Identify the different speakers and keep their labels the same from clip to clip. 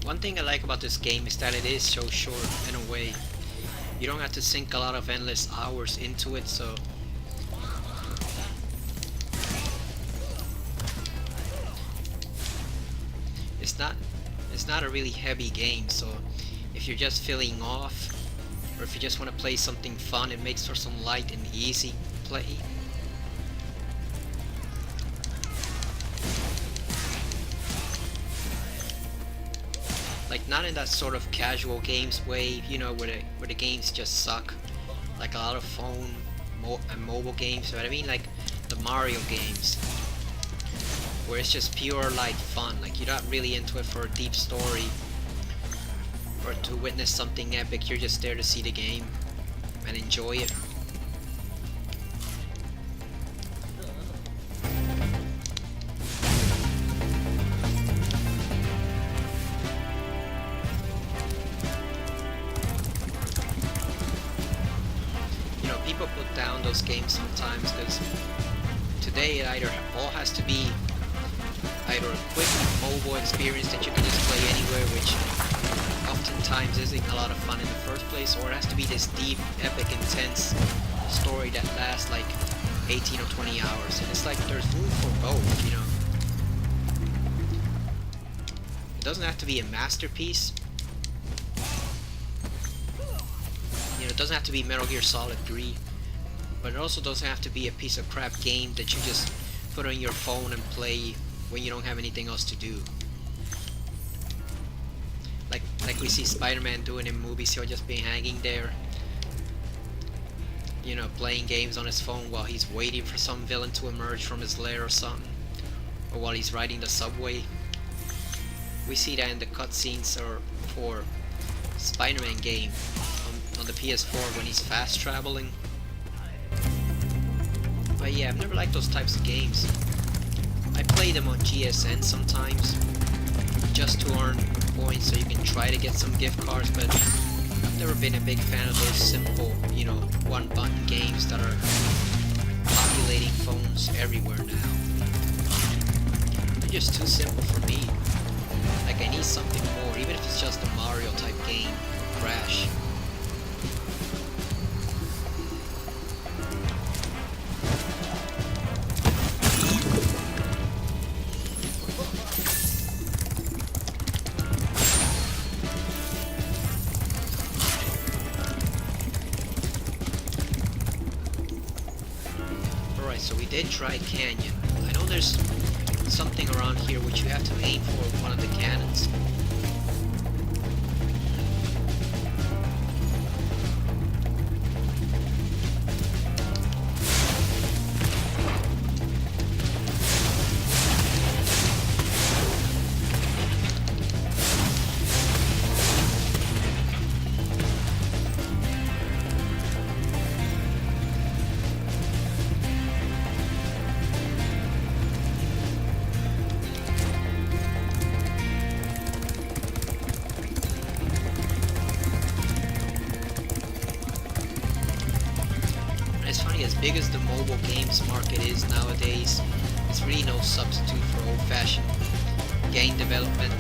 Speaker 1: One thing I like about this game is that it is so short in a way. You don't have to sink a lot of endless hours into it, so it's not a really heavy game. So if you're just feeling off, or if you just want to play something fun, it makes for some light and easy play. Like, not in that sort of casual games way, you know, where the games just suck, like a lot of phone and mobile games. But I mean, like the Mario games, where it's just pure like fun. Like, you're not really into it for a deep story or to witness something epic. You're just there to see the game and enjoy it. You know, people put down those games sometimes because today it either all has to be either a quick mobile experience that you can just play anywhere, which oftentimes isn't a lot of fun in the first place, or it has to be this deep, epic, intense story that lasts like 18 or 20 hours. And it's like there's room for both, you know. It doesn't have to be a masterpiece. You know, it doesn't have to be Metal Gear Solid 3, but it also doesn't have to be a piece of crap game that you just put on your phone and play when you don't have anything else to do. Like we see Spider-Man doing in movies. He'll just be hanging there, you know, playing games on his phone while he's waiting for some villain to emerge from his lair or something, or while he's riding the subway. We see that in the cutscenes or for Spider-Man game on the PS4 when he's fast traveling. But yeah, I've never liked those types of games. I play them on GSN sometimes, just to earn points so you can try to get some gift cards, but I've never been a big fan of those simple, you know, one-button games that are populating phones everywhere now. They're just too simple for me. Like, I need something more, even if it's just a Mario type game, or Crash. So we did try Canyon. I know there's something around here which you have to aim for with one of the cannons. As big as the mobile games market is nowadays, it's really no substitute for old-fashioned game development.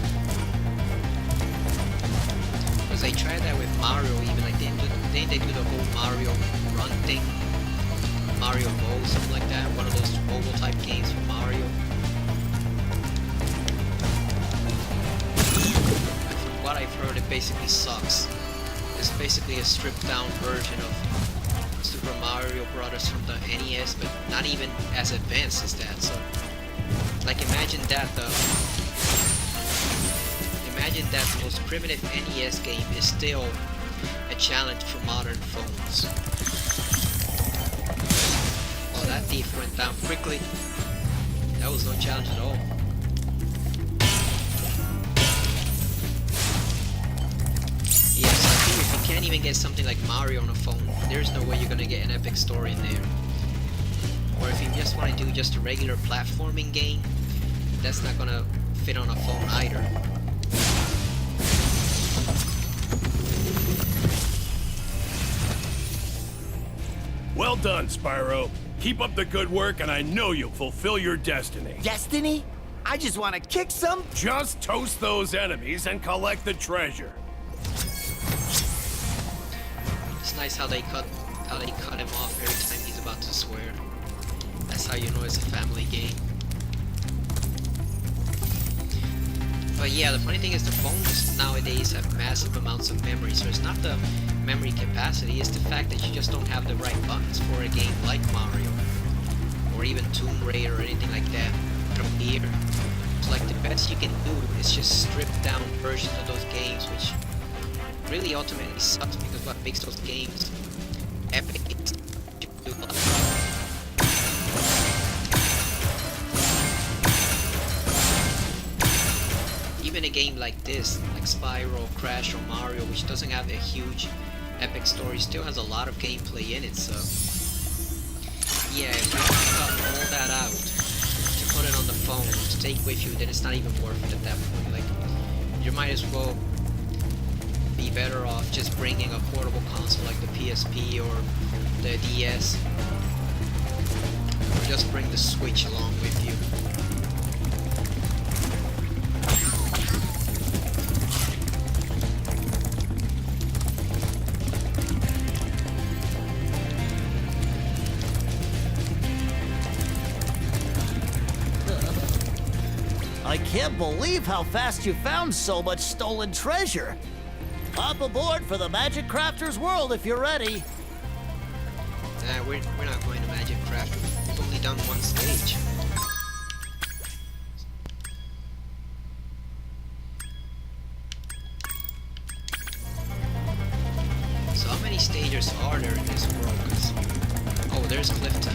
Speaker 1: Because they tried that with Mario, even like they do the whole Mario Run thing, Mario Go, something like that, one of those mobile type games for Mario. And from what I've heard, it basically sucks. It's basically a stripped down version of Super Mario Brothers from the NES, but not even as advanced as that. So, like, imagine that the most primitive NES game is still a challenge for modern phones. Well, that thief went down quickly. That was no challenge at all. Yeah, so I think if you can't even get something like Mario on a phone, there's no way you're gonna get an epic story in there. Or if you just want to do just a regular platforming game, that's not gonna fit on a phone either.
Speaker 2: Well done, Spyro. Keep up the good work, and I know you'll fulfill your destiny.
Speaker 3: Destiny? I just want to kick some.
Speaker 2: Just toast those enemies and collect the treasure.
Speaker 1: It's nice how they cut him off every time he's about to swear. That's how you know it's a family game. But yeah, the funny thing is the phones nowadays have massive amounts of memory, so it's not the memory capacity, it's the fact that you just don't have the right buttons for a game like Mario, or even Tomb Raider or anything like that from here. So like the best you can do is just stripped down versions of those games, which really ultimately sucks because what makes those games epic is even a game like this, like Spyro, Crash, or Mario, which doesn't have a huge epic story, still has a lot of gameplay in it, so yeah, if you cut all that out to put it on the phone to take with you, then it's not even worth it at that point. Like, you might as well be better off just bringing a portable console like the PSP or the DS, or just bring the Switch along with you.
Speaker 3: I can't believe how fast you found so much stolen treasure. Hop aboard for the Magic Crafter's world if you're ready.
Speaker 1: We're not going to Magic Craft. We've only done one stage. So how many stages are there in this world? 'Cause oh, there's Cliff Town.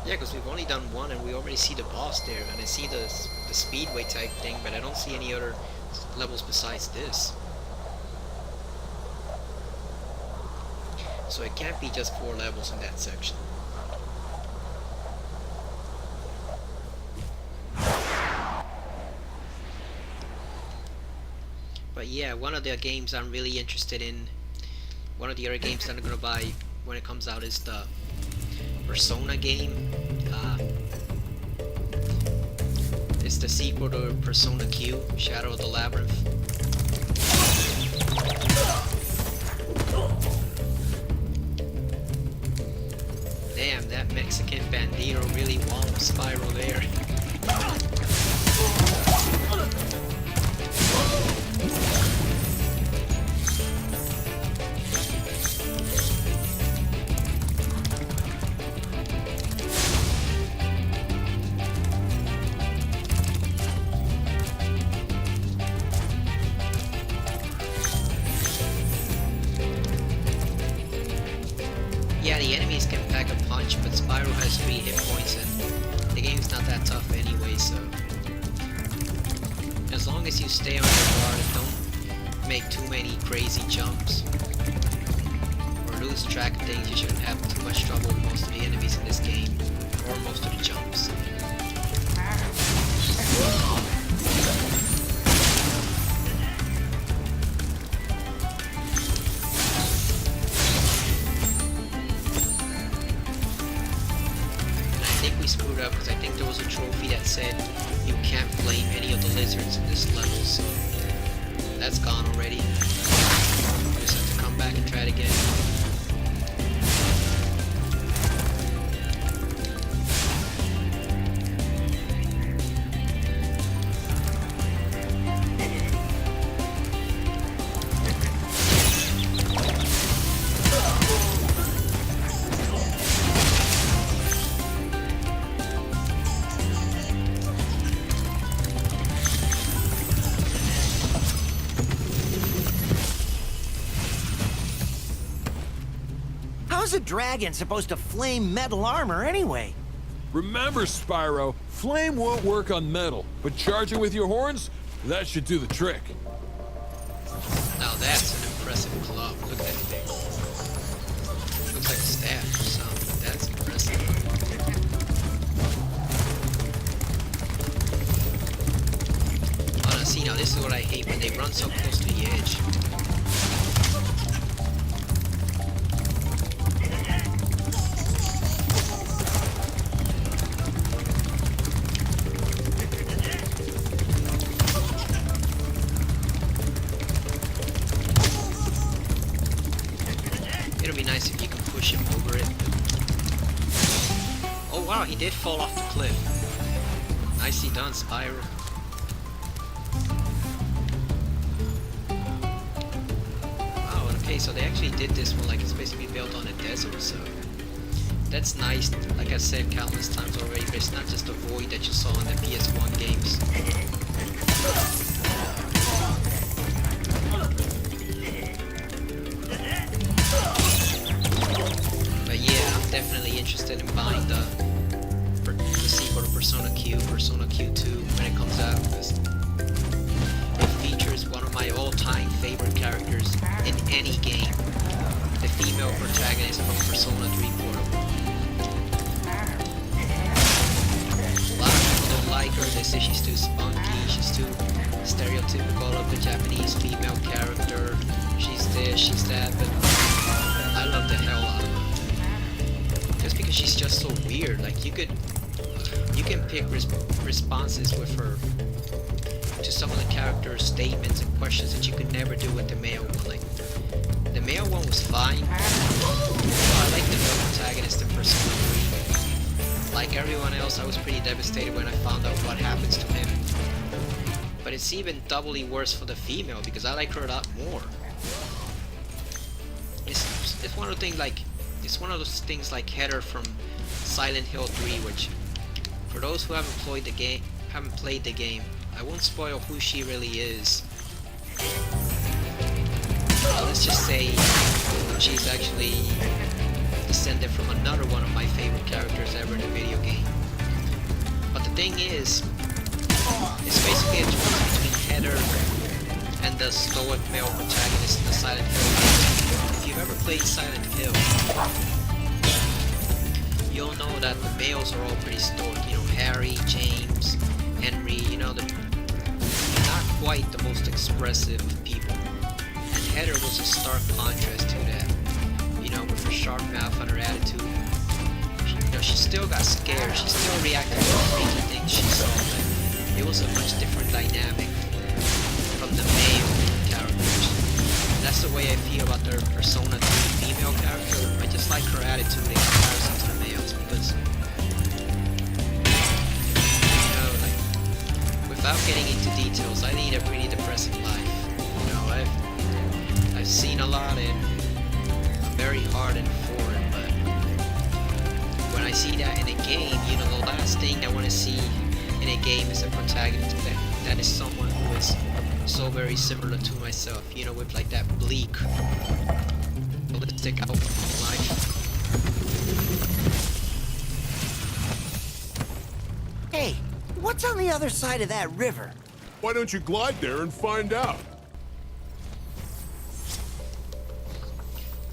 Speaker 1: Yeah, because we've only done one and we already see the boss there, and I see the speedway type thing, but I don't see any other levels besides this. So it can't be just 4 levels in that section. But yeah, one of the games I'm really interested in, one of the other games that I'm gonna buy when it comes out is the Persona game. It's the sequel to Persona Q, Shadow of the Labyrinth. Damn, that Mexican bandito really walloped Spyro there. Yeah, the enemies can pack a punch, but Spyro has 3 hit points and the game's not that tough anyway, so as long as you stay on your guard and don't make too many crazy jumps or lose track of things, you shouldn't have too much trouble with most of the enemies in this game, or most of the jumps. We screwed up because I think there was a trophy that said you can't flame any of the lizards in this level, so that's gone already. Just have to come back and try it again.
Speaker 3: How's a dragon supposed to flame metal armor anyway?
Speaker 4: Remember, Spyro, flame won't work on metal, but charging with your horns, that should do the trick.
Speaker 1: Now that's an impressive club. Look at that thing. Looks like a staff or something, but that's impressive. Oh, now see, now this is what I hate, when they run so close to the edge. wow, he did fall off the cliff. Nicely done, Spyro. Oh, okay, so they actually did this one like it's basically built on a desert, so that's nice. Like I said countless times already, but it's not just a void that you saw in the PS1 games. But yeah, I'm definitely interested in buying the sequel to Persona Q 2, when it comes out, because it features one of my all-time favorite characters in any game, the female protagonist from Persona 3 Portable. A lot of people don't like her, they say she's too spunky, she's too stereotypical of the Japanese female character, she's this, she's that, but I love the hell out of her. Just because she's just so weird, like you can pick responses with her to some of the character's statements and questions that you could never do with the male one. Like, the male one was fine. I like the male protagonist in Persona 3. Like everyone else, I was pretty devastated when I found out what happens to him. But it's even doubly worse for the female because I like her a lot more. It's one of the things like it's one of those things like Heather from Silent Hill 3, which for those who haven't played the game, I won't spoil who she really is. Let's just say she's actually descended from another one of my favorite characters ever in a video game. But the thing is, it's basically a choice between Heather and the stoic male protagonist in the Silent Hill game. If you've ever played Silent Hill, you'll know that the males are all pretty stoic. You know, Harry, James, Henry, you know, they're not quite the most expressive of people. And Heather was a stark contrast to that. You know, with her sharp mouth and her attitude. You know, she still got scared. She still reacted to freaky things she saw, but it was a much different dynamic from the male characters. That's the way I feel about their Persona 3 female character. I just like her attitude in comparison to the males because, you know, like, without getting into details, I lead a pretty depressing life. You know, I've seen a lot and I'm very hardened for it, but when I see that in a game, you know, the last thing I want to see in a game is a protagonist that is someone who is so very similar to myself, you know, with like that bleak, realistic outlook on life.
Speaker 3: Hey, what's on the other side of that river?
Speaker 2: Why don't you glide there and find out?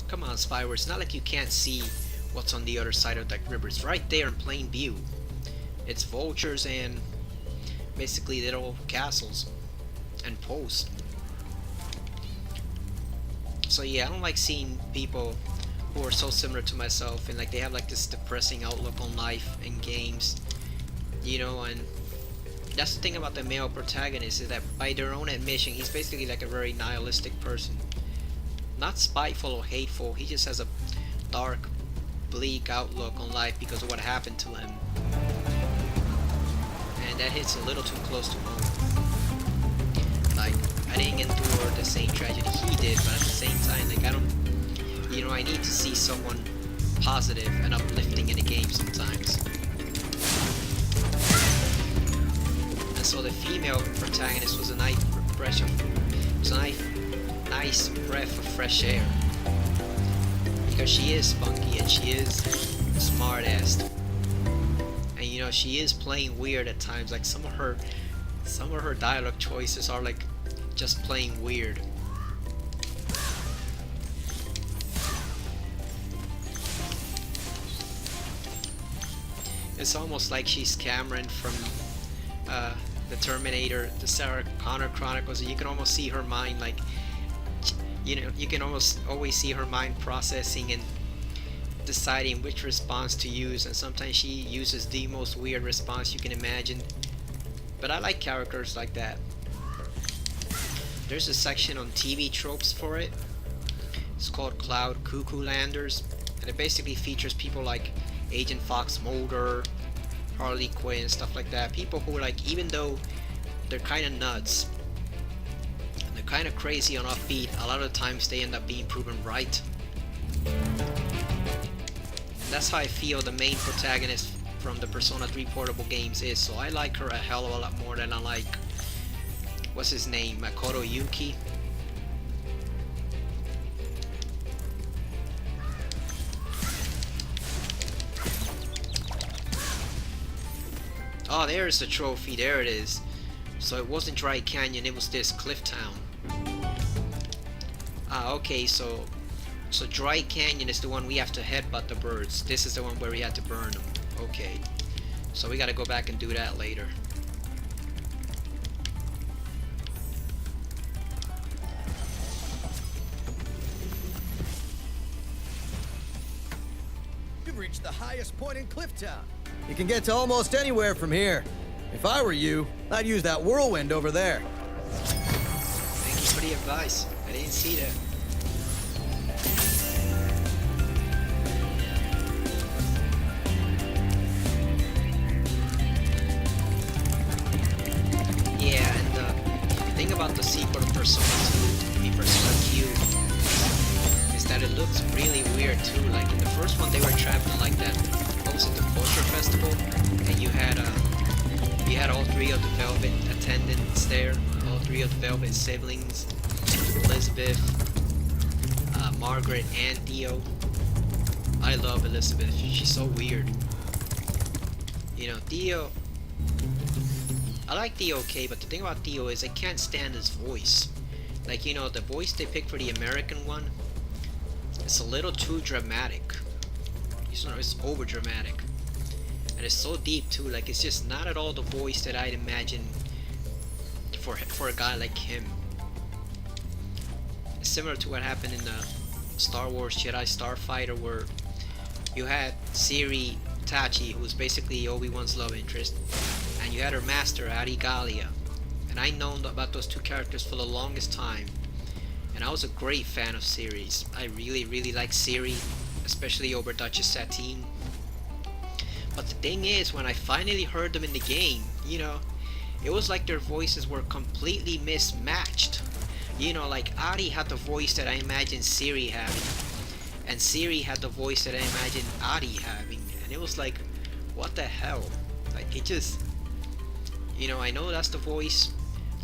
Speaker 1: Come on, Spyro, it's not like you can't see what's on the other side of that river. It's right there in plain view. It's vultures and basically little castles and posts. So yeah, I don't like seeing people who are so similar to myself and like they have like this depressing outlook on life and games, you know. And that's the thing about the male protagonist, is that by their own admission, he's basically like a very nihilistic person. Not spiteful or hateful, he just has a dark, bleak outlook on life because of what happened to him. And that hits a little too close to home. Like, I didn't endure the same tragedy he did, but at the same time, like, I don't, you know, I need to see someone positive and uplifting in a game sometimes. And so the female protagonist was a nice breath of fresh air. Because she is spunky and she is smart-assed. And you know, she is playing weird at times. Like some of her dialogue choices are like just plain weird. It's almost like she's Cameron from the Terminator, the Sarah Connor Chronicles. You can almost see her mind, like, you know, you can almost always see her mind processing and deciding which response to use, and sometimes she uses the most weird response you can imagine. But I like characters like that. There's a section on TV tropes for it. It's called Cloud Cuckoo Landers, and it basically features people like Agent Fox Mulder, Harley Quinn, stuff like that. People who like, even though they're kind of nuts, they're kind of crazy on offbeat, a lot of times they end up being proven right. That's how I feel the main protagonist from the Persona 3 portable games is, so I like her a hell of a lot more than I like, what's his name, Makoto Yuki. Oh, there's the trophy, there it is. So it wasn't Dry Canyon, it was this Cliff Town. Ah, okay, so Dry Canyon is the one we have to headbutt the birds. This is the one where we had to burn them. Okay. So we gotta go back and do that later.
Speaker 5: You've reached the highest point in Clifftown. You can get to almost anywhere from here. If I were you, I'd use that whirlwind over there.
Speaker 1: Thank you for the advice. I didn't see that. Yeah, and the thing about the sequel to Persona 2, I mean Persona Q, is that it looks really weird too. Like in the first one, they were trapped in like that, what was it, the culture festival, and you had all three of the Velvet attendants there, all three of the Velvet siblings, Elizabeth, Margaret, and Theo. I love Elizabeth. She's so weird. You know, Theo. I like Theo okay, but the thing about Theo is I can't stand his voice. Like, you know, the voice they picked for the American one, it's a little too dramatic. It's over dramatic. And it's so deep too, like it's just not at all the voice that I'd imagine for a guy like him. It's similar to what happened in the Star Wars Jedi Starfighter, where you had Siri Tachi, who was basically Obi-Wan's love interest, and you had her master, Ari Gallia. And I've known about those two characters for the longest time, and I was a great fan of Siri's. I really like Siri, especially over Duchess Satine. But the thing is, when I finally heard them in the game, you know, it was like their voices were completely mismatched. You know, like Ari had the voice that I imagined Siri having, and Siri had the voice that I imagined Ari having, and it was like, what the hell? Like, it just, you know, I know that's the voice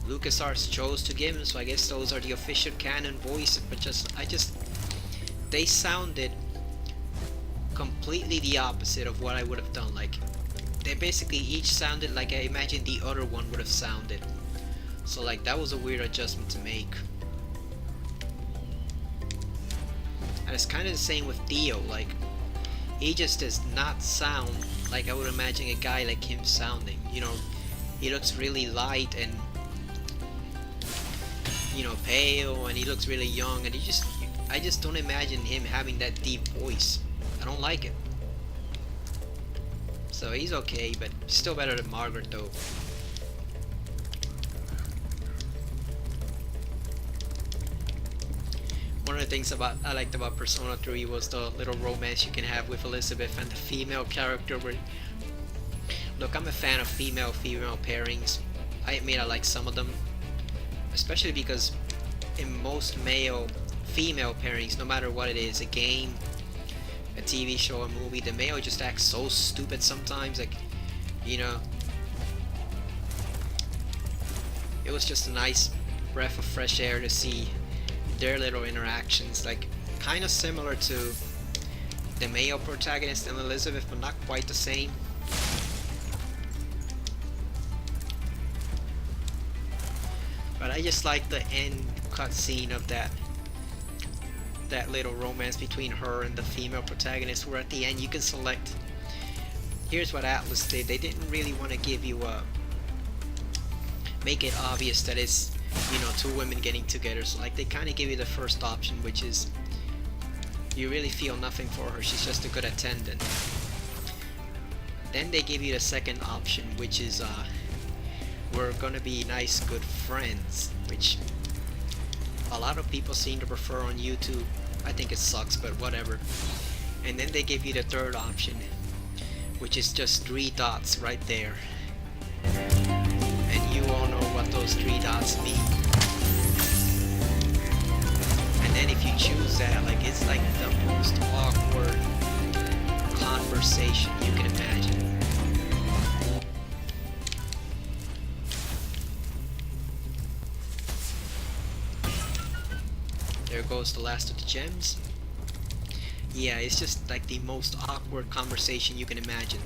Speaker 1: LucasArts chose to give him, so I guess those are the official canon voices, but they sounded completely the opposite of what I would have done. Like, they basically each sounded like I imagined the other one would have sounded. So like, that was a weird adjustment to make. And it's kind of the same with Theo. Like, he just does not sound like I would imagine a guy like him sounding. You know, he looks really light and, you know, pale, and he looks really young, and I just don't imagine him having that deep voice. I don't like it. So he's okay, but still better than Margaret though. One of the things I liked about Persona 3 was the little romance you can have with Elizabeth and the female character. Where, look, I'm a fan of female pairings. I admit I like some of them, especially because in most female pairings, no matter what it is, a game, a TV show, a movie, the male just acts so stupid sometimes. Like, you know, it was just a nice breath of fresh air to see their little interactions, like kind of similar to the male protagonist and Elizabeth, but not quite the same. But I just like the end cutscene of that little romance between her and the female protagonist, where at the end you can select. Here's what Atlas did. They didn't really want to give you make it obvious that it's, you know, two women getting together. So like, they kind of give you the first option, which is you really feel nothing for her, she's just a good attendant. Then they give you the second option, which is we're gonna be nice good friends, which a lot of people seem to prefer on YouTube. I think it sucks, but whatever. And then they give you the third option, which is just 3 dots right there. And you all know what those 3 dots mean. And then if you choose that, like, it's like the most awkward conversation you can imagine. There goes the last of the gems. Yeah, it's just like the most awkward conversation you can imagine.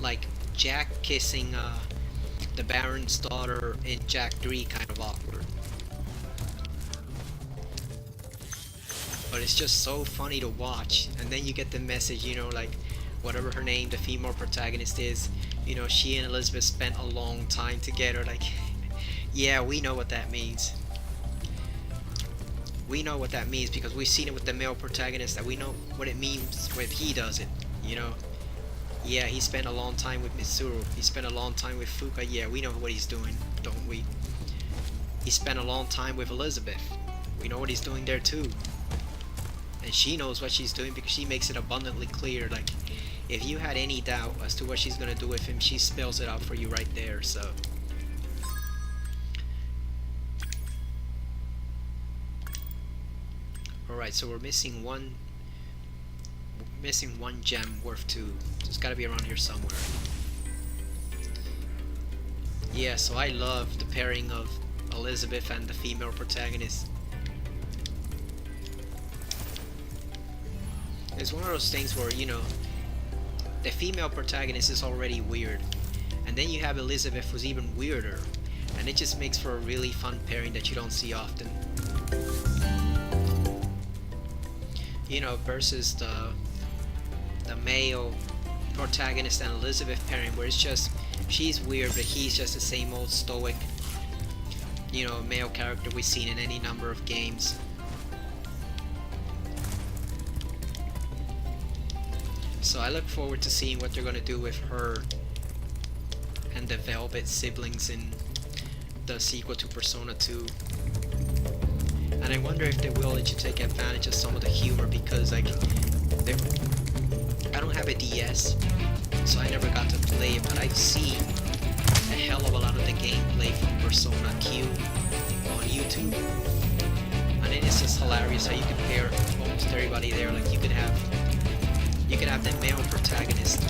Speaker 1: Like Jack kissing the Baron's daughter in Jack 3, kind of awkward. But it's just so funny to watch. And then you get the message, you know, like whatever her name, the female protagonist is, you know, she and Elizabeth spent a long time together. Like, yeah, we know what that means. We know what that means because we've seen it with the male protagonist, that we know what it means when he does it, you know. Yeah, he spent a long time with Mitsuru. He spent a long time with Fuka. Yeah, we know what he's doing, don't we? He spent a long time with Elizabeth. We know what he's doing there too. And she knows what she's doing because she makes it abundantly clear. Like, if you had any doubt as to what she's gonna do with him, she spells it out for you right there, so. Alright, so we're missing one gem worth 2. So it's gotta be around here somewhere. Yeah, so I love the pairing of Elizabeth and the female protagonist. It's one of those things where, you know, the female protagonist is already weird, and then you have Elizabeth, who's even weirder, and it just makes for a really fun pairing that you don't see often. You know, versus the male protagonist and Elizabeth pairing, where it's just, she's weird but he's just the same old stoic, you know, male character we've seen in any number of games. So I look forward to seeing what they're gonna do with her and the Velvet siblings in the sequel to Persona 2. And I wonder if they will let you take advantage of some of the humor, because like, I don't have a DS, so I never got to play it, but I've seen a hell of a lot of the gameplay from Persona Q on YouTube. And it is just hilarious how you can pair almost everybody there. Like, you could have the male protagonist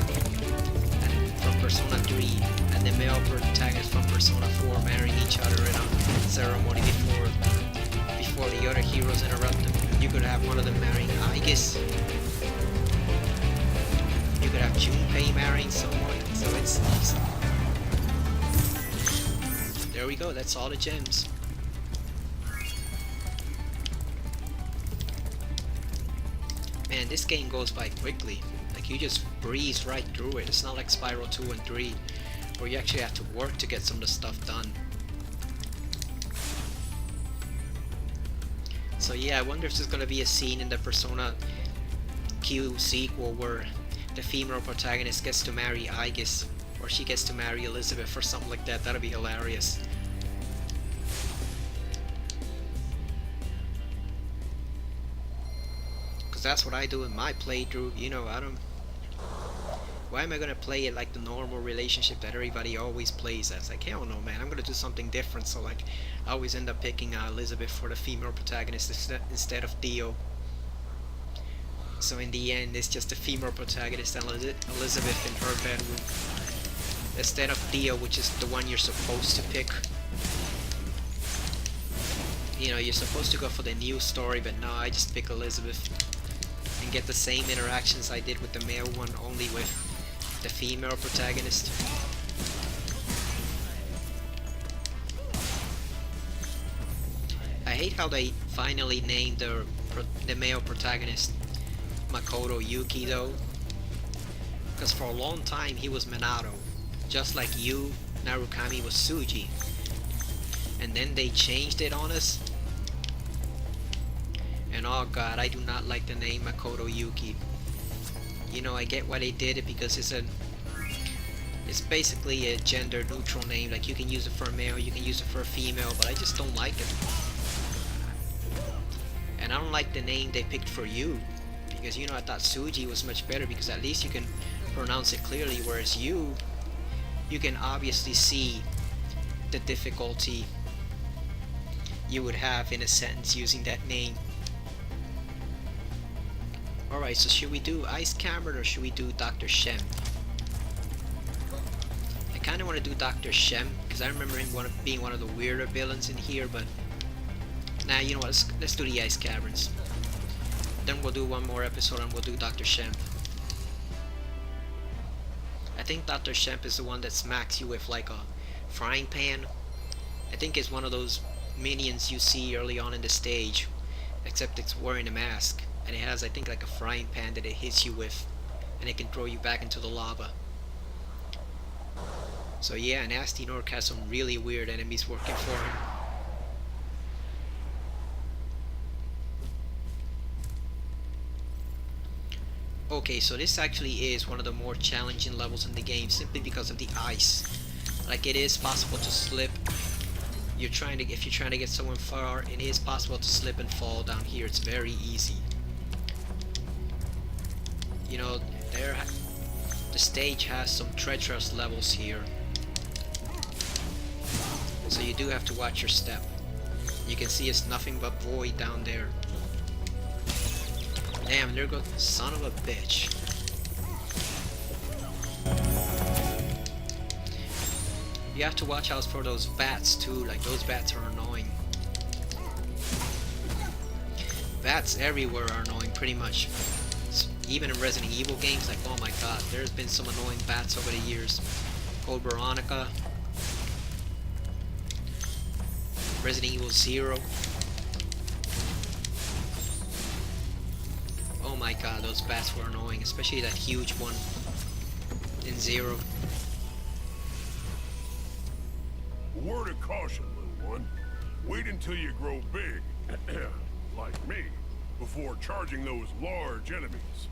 Speaker 1: from Persona 3 and the male protagonist from Persona 4 marrying each other in a ceremony before the other heroes interrupt them. You could have one of them marrying Aegis. You could have Junpei marrying someone. So it's there we go. That's all the gems. Man, this game goes by quickly. Like, you just breeze right through it. It's not like Spyro 2 and 3, where you actually have to work to get some of the stuff done. So yeah, I wonder if there's gonna be a scene in the Persona Q sequel where the female protagonist gets to marry Aegis, or she gets to marry Elizabeth or something like that. That'd be hilarious. That's what I do in my playthrough, you know. Why am I gonna play it like the normal relationship that everybody always plays as? Like, hell no, man, I'm gonna do something different. So like, I always end up picking Elizabeth for the female protagonist instead of Dio. So in the end, it's just the female protagonist and Elizabeth in her bedroom, instead of Dio, which is the one you're supposed to pick. You know, you're supposed to go for the new story, but no, I just pick Elizabeth and get the same interactions I did with the male one, only with the female protagonist. I hate how they finally named the male protagonist Makoto Yuki though, because for a long time he was Minato, just like you, Narukami was Suji, and then they changed it on us. And oh god, I do not like the name Makoto Yuki. You know, I get why they did it, because it's basically a gender neutral name. Like, you can use it for a male, you can use it for a female, but I just don't like it. And I don't like the name they picked for you, because I thought Suji was much better, because at least you can pronounce it clearly, whereas you can obviously see the difficulty you would have in a sentence using that name. Alright, so should we do Ice Cameron or should we do Dr. Shem? I kind of want to do Dr. Shem because I remember him being one of the weirder villains in here, but nah, you know what, let's do the Ice Caverns. Then we'll do one more episode and we'll do Dr. Shem. I think Dr. Shemp is the one that smacks you with like a frying pan. I think it's one of those minions you see early on in the stage, except it's wearing a mask, and it has, I think, like a frying pan that it hits you with, and it can throw you back into the lava. So yeah, Nasty Nork has some really weird enemies working for him. Okay, so this actually is one of the more challenging levels in the game, simply because of the ice. Like, it is possible to slip. If you're trying to get someone far, it is possible to slip and fall down here. It's very easy. The stage has some treacherous levels here, so you do have to watch your step. You can see it's nothing but void down there. Damn, there goes the son of a bitch. You have to watch out for those bats too, like those bats are annoying. Bats everywhere are annoying, pretty much. Even in Resident Evil games, like, oh my god, there's been some annoying bats over the years. Code Veronica, Resident Evil 0. Oh my god, those bats were annoying, especially that huge one in 0.
Speaker 2: Word of caution, little one. Wait until you grow big, like me, before charging those large enemies.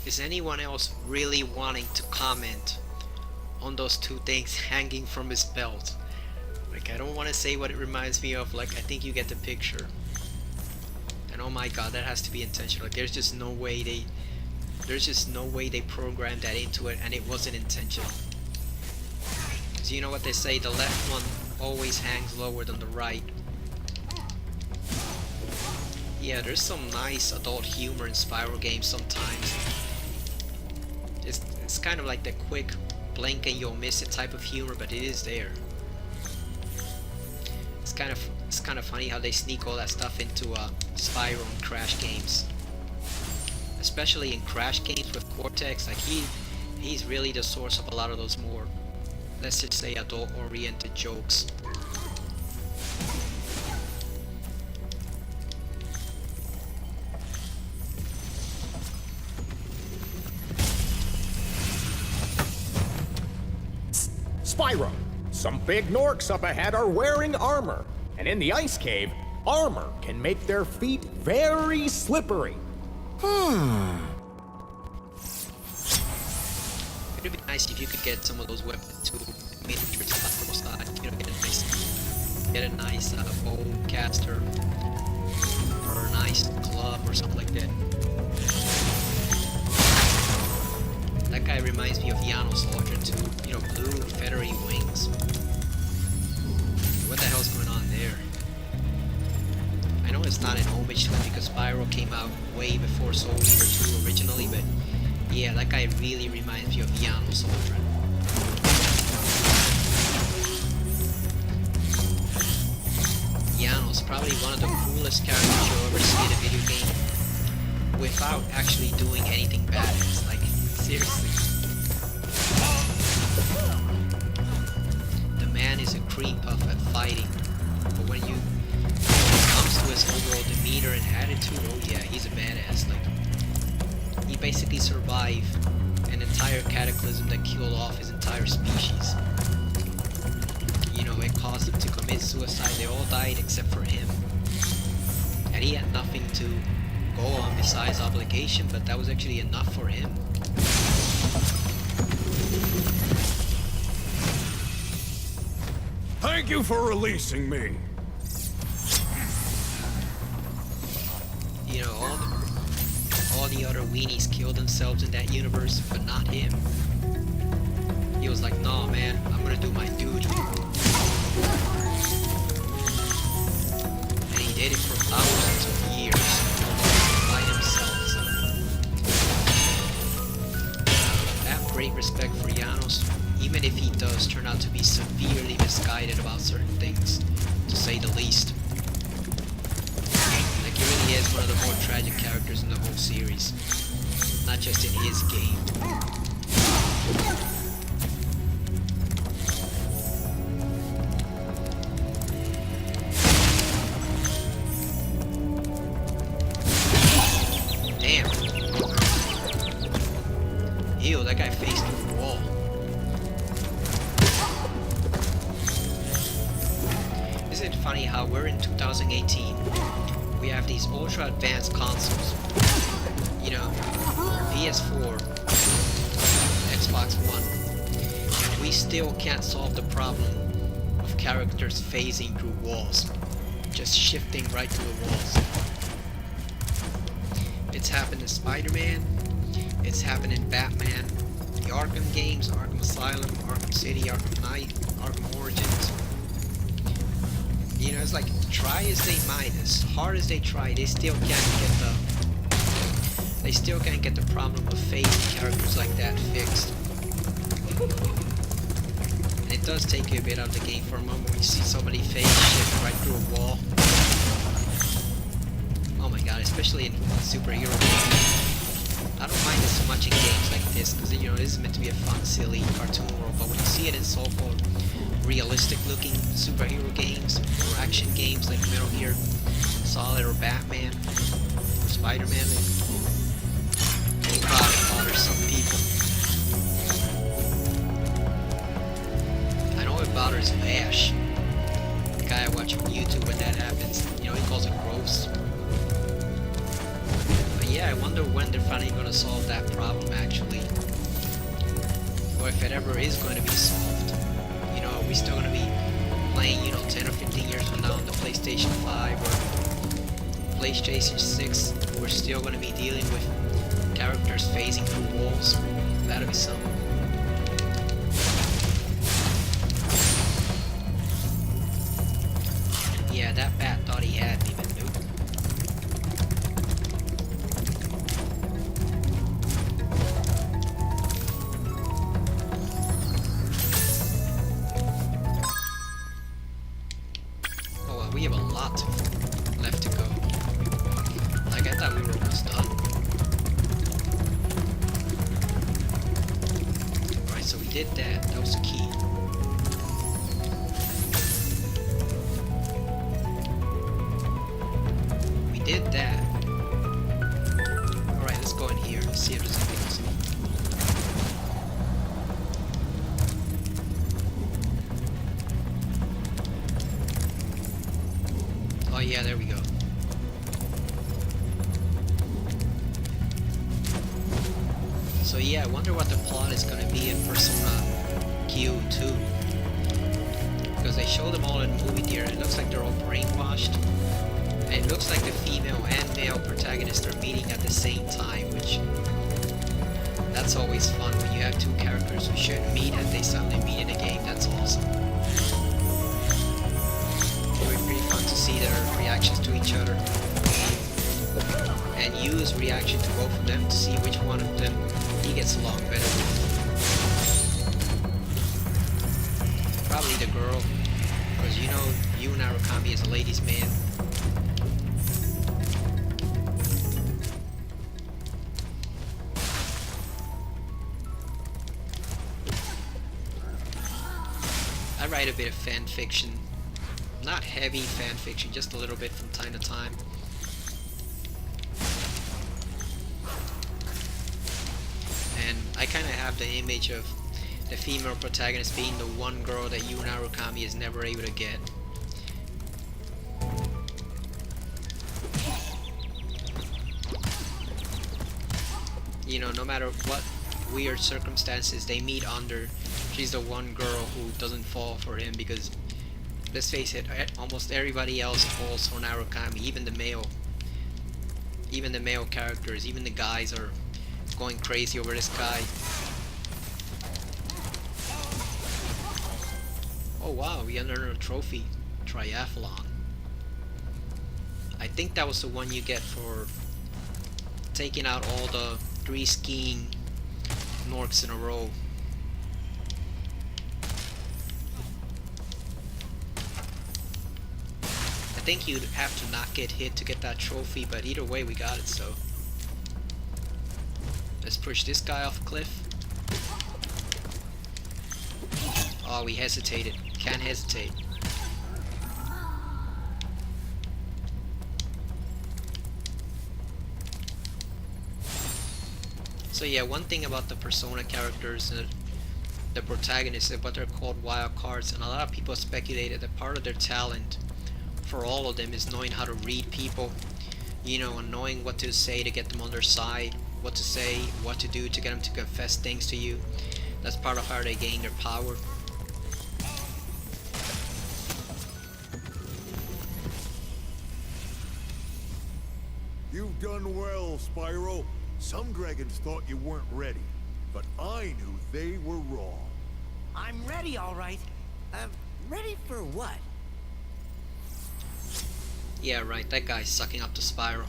Speaker 1: Is anyone else really wanting to comment on those two things hanging from his belt? Like, I don't want to say what it reminds me of, like, I think you get the picture. And oh my god, that has to be intentional. Like, there's just no way they programmed that into it and it wasn't intentional. So you know what they say, the left one always hangs lower than the right. Yeah, there's some nice adult humor in Spyro games sometimes. It's kind of like the quick blink and you'll miss it type of humor, but it is there. It's kind of funny how they sneak all that stuff into Spyro and Crash games. Especially in Crash games with Cortex, like he's really the source of a lot of those more, let's just say, adult-oriented jokes.
Speaker 6: Spyro, some big Norks up ahead are wearing armor, and in the ice cave, armor can make their feet very slippery.
Speaker 1: It'd be nice if you could get some of those weapons too, miniature Spyro style. Get a nice bow caster, or a nice club or something like that. That guy reminds me of Yano's Soldier too. Blue feathery wings. What the hell's going on there? I know it's not an homage to him because Spyro came out way before Soul Eater 2 originally, but yeah, that guy really reminds me of Yano's Soldier. Yano's probably one of the coolest characters you'll ever see in a video game without actually doing anything badass. Like, seriously. The man is a cream puff at fighting, but when it comes to his overall demeanor and attitude, oh yeah, he's a badass. Like, he basically survived an entire cataclysm that killed off his entire species. It caused him to commit suicide. They all died except for him. And he had nothing to go on besides obligation, but that was actually enough for him.
Speaker 2: Thank you for releasing me.
Speaker 1: You know, all the other weenies killed themselves in that universe, but not him. He was like, "No, man, I'm gonna do my duty." And he did it for thousands of years by himself. So I have great respect for Janos, even if he does turn out to be severely misguided about certain things, to say the least. Like, he really is one of the more tragic characters in the whole series, not just in his game. Damn. Ew, that guy faced through the wall. Isn't it funny how we're in 2018? We have these ultra advanced consoles. You know, PS4, Xbox One. And we still can't solve the problem of characters phasing through walls. Just shifting right through the walls. It's happened in Spider-Man. It's happened in Batman. The Arkham games, Arkham Asylum, Arkham City, Arkham Knight, Arkham Origins. You know, it's like, try as they might, as hard as they try, they still can't get the problem of phasing characters like that fixed. And it does take you a bit out of the game for a moment when you see somebody phase shift right through a wall. Oh my god, especially in superhero games. I don't mind it so much in games like this, because, you know, this is meant to be a fun, silly cartoon world, but when you see it in so-called realistic-looking superhero games, or action games like Metal Gear Solid or Batman, or Spider-Man, it bothers some people. I know it bothers Vash, the guy I watch on YouTube when that happens. You know, he calls it gross. Yeah, I wonder when they're finally going to solve that problem, actually. Or if it ever is going to be solved. You know, are we still going to be playing, you know, 10 or 15 years from now on the PlayStation 5 or PlayStation 6? We're still going to be dealing with characters phasing through walls. That'll be something. Yeah, that bat thought he had me, but nope. We have a lot left to go. Like, I thought we were almost done. Alright, so we did that. That was the key. We did that. Alright, let's go in here and see if there's anything else. Oh yeah, there we go. So yeah, I wonder what the plot is going to be in Persona Q2. Because they show them all in the movie theater, it looks like they're all brainwashed. And it looks like the female and male protagonists are meeting at the same time, which... that's always fun when you have two characters who shouldn't meet and they suddenly meet in a game. That's awesome. To see their reactions to each other and use reaction to both of them to see which one of them he gets along better with. Probably the girl, because you know Yu Narukami is a ladies' man. I write a bit of fan fiction. Not heavy fan fiction, just a little bit from time to time. And I kind of have the image of the female protagonist being the one girl that Yu Narukami is never able to get. You know, no matter what weird circumstances they meet under, she's the one girl who doesn't fall for him because, let's face it, almost everybody else falls for Narukami, even the male Even the male characters, even the guys are going crazy over this guy. Oh wow, we earned a trophy. Triathlon. I think that was the one you get for taking out all the 3 skiing Norks in a row. I think you'd have to not get hit to get that trophy, but either way we got it, so. Let's push this guy off a cliff. Oh, we hesitated. Can't hesitate. So yeah, one thing about the Persona characters, the protagonists, is what they're called wild cards, and a lot of people speculated that part of their talent for all of them is knowing how to read people, you know, and knowing what to say to get them on their side, what to say, what to do to get them to confess things to you. That's part of how they gain their power.
Speaker 7: You've done well, Spyro. Some dragons thought you weren't ready, but I knew they were wrong.
Speaker 3: I'm ready, all right. Ready for what?
Speaker 1: Yeah, right, that guy's sucking up to Spyro.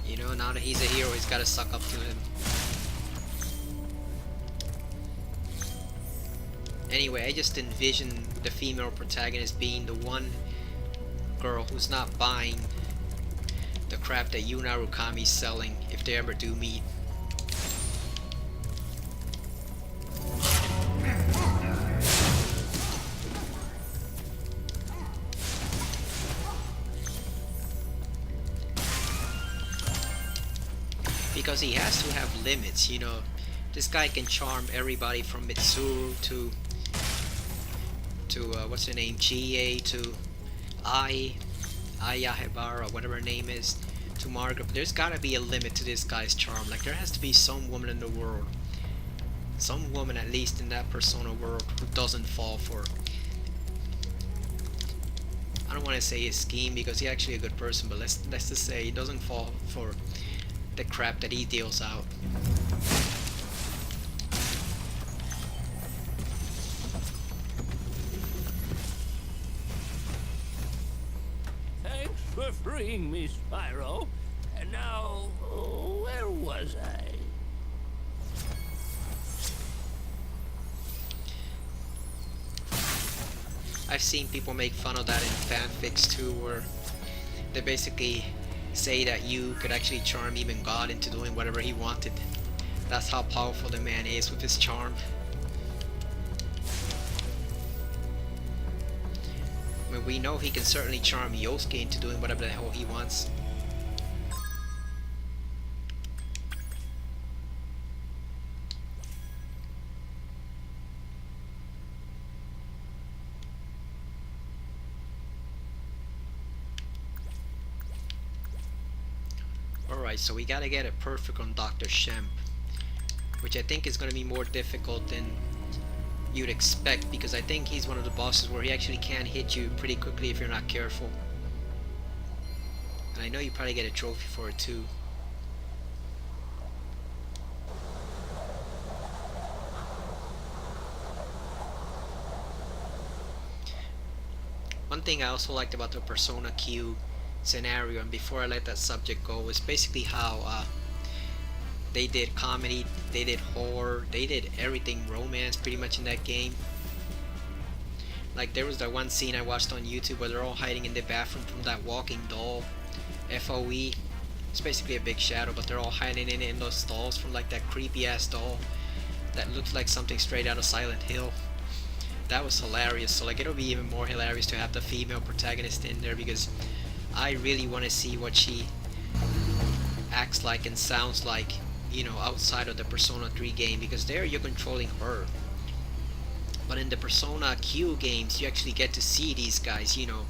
Speaker 1: You know, now that he's a hero, he's gotta suck up to him. Anyway, I just envision the female protagonist being the one girl who's not buying the crap that Yuna Rukami's selling if they ever do meet. Because he has to have limits, you know. This guy can charm everybody from Mitsuru to what's her name, Chie, to Ayahebara, whatever her name is, to Margaret. But there's gotta be a limit to this guy's charm. Like, there has to be some woman in the world, some woman at least in that Persona world, who doesn't fall for, I don't want to say his scheme because he's actually a good person, but let's just say he doesn't fall for the crap that he deals out.
Speaker 8: Thanks for freeing me, Spyro. And now, where was I?
Speaker 1: I've seen people make fun of that in fanfics too, where they basically say that you could actually charm even God into doing whatever he wanted. That's how powerful the man is with his charm. I mean, we know he can certainly charm Yosuke into doing whatever the hell he wants. Alright, so we gotta get it perfect on Dr. Shemp, which I think is gonna be more difficult than you'd expect, because I think he's one of the bosses where he actually can hit you pretty quickly if you're not careful. And I know you probably get a trophy for it too. One thing I also liked about the Persona Q scenario, and before I let that subject go, was basically how they did comedy, they did horror, they did everything, romance pretty much in that game. Like, there was that one scene I watched on YouTube where they're all hiding in the bathroom from that walking doll, FOE. It's basically a big shadow, but they're all hiding in those stalls from like that creepy ass doll that looks like something straight out of Silent Hill. That was hilarious. So like, it'll be even more hilarious to have the female protagonist in there, because I really want to see what she acts like and sounds like, you know, outside of the Persona 3 game, because there you're controlling her. But in the Persona Q games, you actually get to see these guys, you know,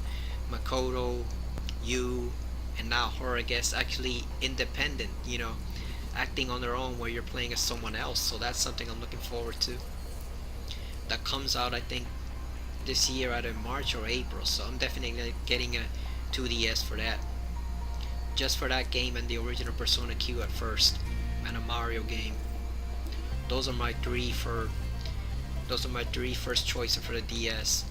Speaker 1: Makoto, you, and now her, I guess, actually independent, you know, acting on their own where you're playing as someone else. So that's something I'm looking forward to. That comes out, I think, this year, either March or April, so I'm definitely getting a 2DS for that. just for that game and the original Persona Q at first, and a Mario game. Those are my three first choices for the DS.